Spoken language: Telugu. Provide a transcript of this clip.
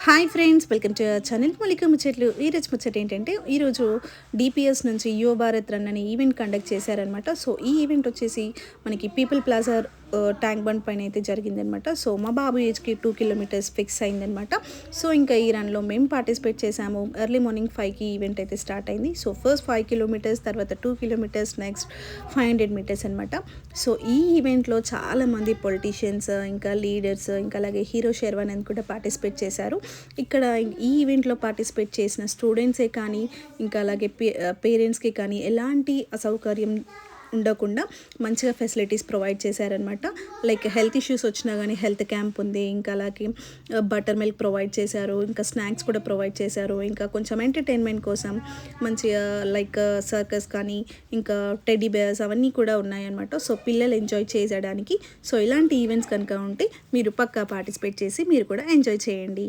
Hi friends, welcome to our channel Mallika ముచ్చట్లు. ఈరోజు ముచ్చట ఏంటంటే, ఈరోజు డిపిఎస్ నుంచి యువ భారత్ రన్ అనే ఈవెంట్ కండక్ట్ చేశారనమాట. సో ఈ ఈవెంట్ వచ్చేసి మనకి పీపుల్ ప్లాజా ట్యాంక్ బండ్ పైన అయితే జరిగిందనమాట. సో మా బాబు ఏజ్కి 2 కిలోమీటర్స్ ఫిక్స్ అయిందనమాట. సో ఇంకా ఈ రన్లో మేము పార్టిసిపేట్ చేసాము. ఎర్లీ మార్నింగ్ 5కి ఈవెంట్ అయితే స్టార్ట్ అయింది. సో ఫస్ట్ 5 కిలోమీటర్స్, తర్వాత 2 కిలోమీటర్స్, నెక్స్ట్ 500 మీటర్స్ అనమాట. సో ఈ ఈవెంట్లో చాలామంది పొలిటీషియన్స్, ఇంకా లీడర్స్, ఇంకా అలాగే హీరో షెర్వాన్ అని కూడా పార్టిసిపేట్ చేశారు. ఇక్కడ ఈ ఈవెంట్లో పార్టిసిపేట్ చేసిన స్టూడెంట్సే కానీ, ఇంకా అలాగే పేరెంట్స్కి కానీ ఎలాంటి అసౌకర్యం ఉండకుండా మంచిగా ఫెసిలిటీస్ ప్రొవైడ్ చేశారనమాట. లైక్ హెల్త్ ఇష్యూస్ వచ్చినా కానీ హెల్త్ క్యాంప్ ఉంది, ఇంకా అలాగే బటర్ మిల్క్ ప్రొవైడ్ చేశారు, ఇంకా స్నాక్స్ కూడా ప్రొవైడ్ చేశారు, ఇంకా కొంచెం ఎంటర్టైన్మెంట్ కోసం మంచిగా లైక్ సర్కస్ కానీ ఇంకా టెడ్డీ బేర్స్ అవన్నీ కూడా ఉన్నాయన్నమాట. సో పిల్లలు ఎంజాయ్ చేయడానికి. సో ఇలాంటి ఈవెంట్స్ కనుక ఉంటే మీరు పక్కా పార్టిసిపేట్ చేసి మీరు కూడా ఎంజాయ్ చేయండి.